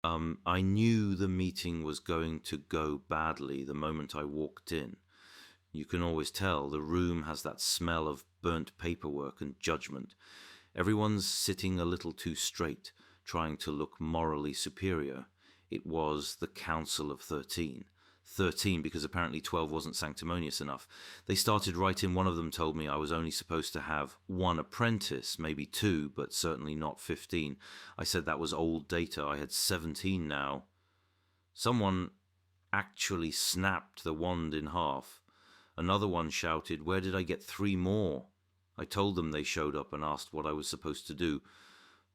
I knew the meeting was going to go badly the moment I walked in. You can always tell the room has that smell of burnt paperwork and judgment. Everyone's sitting a little too straight, trying to look morally superior. It was the Council of 13. 13 because apparently 12 wasn't sanctimonious enough. They started right in. One of them told me I was only supposed to have one apprentice, maybe two, but certainly not 15. I said that was old data. I had 17 now. Someone actually snapped the wand in half. Another one shouted, "Where did I get 3 more?" I told them. They showed up and asked what I was supposed to do.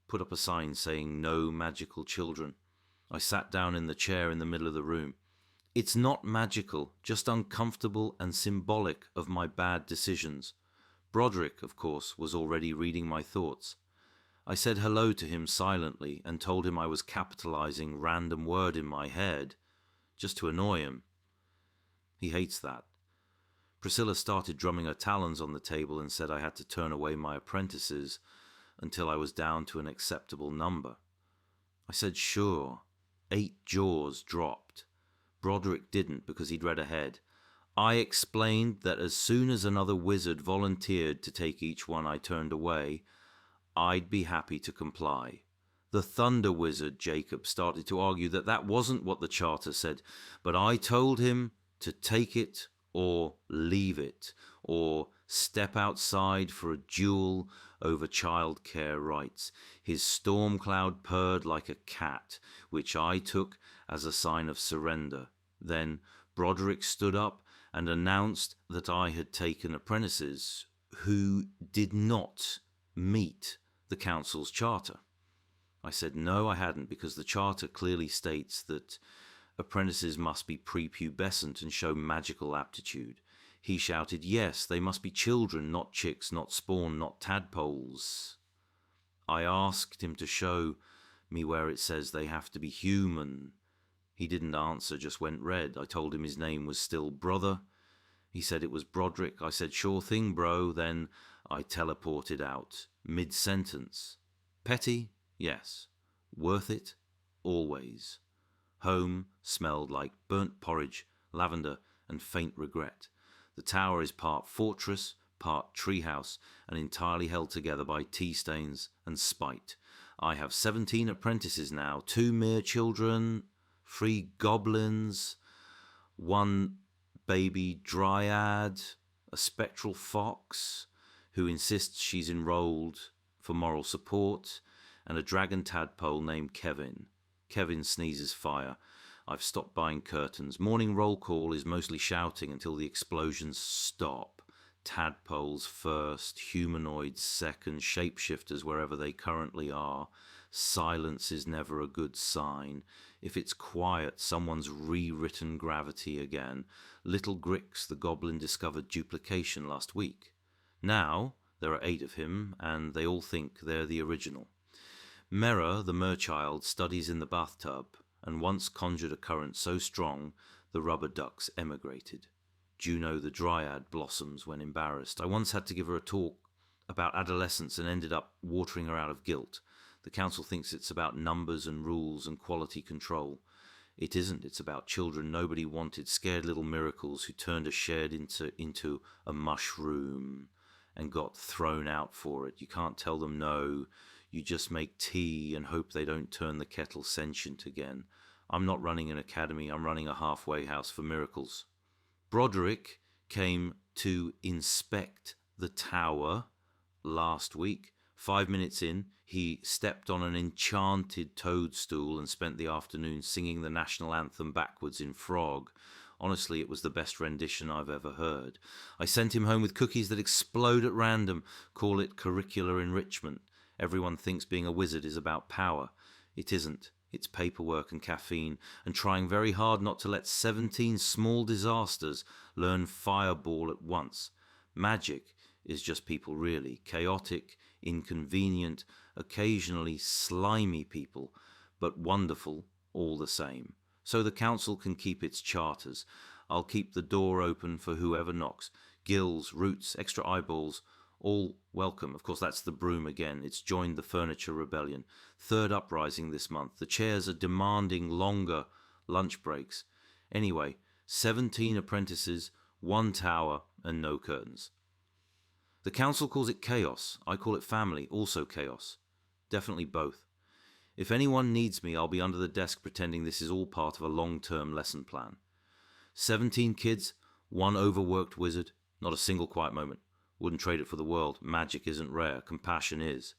Put up a sign saying "No magical children." I sat down in the chair in the middle of the room. It's not magical, just uncomfortable and symbolic of my bad decisions. Broderick, of course, was already reading my thoughts. I said hello to him silently and told him I was capitalizing random word in my head, just to annoy him. He hates that. Priscilla started drumming her talons on the table and said I had to turn away my apprentices until I was down to an acceptable number. I said sure. 8 jaws dropped. Broderick didn't because he'd read ahead. I explained that as soon as another wizard volunteered to take each one I turned away, I'd be happy to comply. The Thunder Wizard, Jacob, started to argue that that wasn't what the charter said, but I told him to take it or leave it, or step outside for a duel over childcare rights. His storm cloud purred like a cat, which I took as a sign of surrender. Then Broderick stood up and announced that I had taken apprentices who did not meet the council's charter. I said no, I hadn't, because the charter clearly states that apprentices must be prepubescent and show magical aptitude. He shouted, yes, they must be children, not chicks, not spawn, not tadpoles. I asked him to show me where it says they have to be human. He didn't answer, just went red. I told him his name was still Brother. He said it was Broderick. I said, sure thing, bro. Then I teleported out, mid-sentence. Petty? Yes. Worth it? Always. Home smelled like burnt porridge, lavender, and faint regret. The tower is part fortress, part treehouse, and entirely held together by tea stains and spite. I have 17 apprentices now, 2 mere children, 3 goblins, 1 baby dryad, a spectral fox who insists she's enrolled for moral support, and a dragon tadpole named Kevin. Kevin sneezes fire. I've stopped buying curtains. Morning roll call is mostly shouting until the explosions stop. Tadpoles first, humanoids second, shapeshifters wherever they currently are. Silence is never a good sign. If it's quiet, someone's rewritten gravity again. Little Grix, the goblin, discovered duplication last week. Now there are 8 of him, and they all think they're the original. Mera, the merchild, studies in the bathtub, and once conjured a current so strong the rubber ducks emigrated. Juno the dryad blossoms when embarrassed. I once had to give her a talk about adolescence and ended up watering her out of guilt. The council thinks it's about numbers and rules and quality control. It isn't. It's about children nobody wanted, scared little miracles who turned a shed into a mushroom and got thrown out for it. You can't tell them no. You just make tea and hope they don't turn the kettle sentient again. I'm not running an academy. I'm running a halfway house for miracles. Broderick came to inspect the tower last week. 5 minutes in, he stepped on an enchanted toadstool and spent the afternoon singing the national anthem backwards in frog. Honestly, it was the best rendition I've ever heard. I sent him home with cookies that explode at random. Call it curricular enrichment. Everyone thinks being a wizard is about power. It isn't. It's paperwork and caffeine, and trying very hard not to let 17 small disasters learn fireball at once. Magic is just people really. Chaotic, inconvenient, occasionally slimy people, but wonderful all the same. So the council can keep its charters. I'll keep the door open for whoever knocks. Gills, roots, extra eyeballs, All welcome. Of course, that's the broom again. It's joined the furniture rebellion. Third uprising this month. The chairs are demanding longer lunch breaks. Anyway, 17 apprentices, 1 tower, and no curtains. The council calls it chaos. I call it family, also chaos. Definitely both. If anyone needs me, I'll be under the desk pretending this is all part of a long-term lesson plan. 17 kids, 1 overworked wizard, not a single quiet moment. Wouldn't trade it for the world. Magic isn't rare. Compassion is.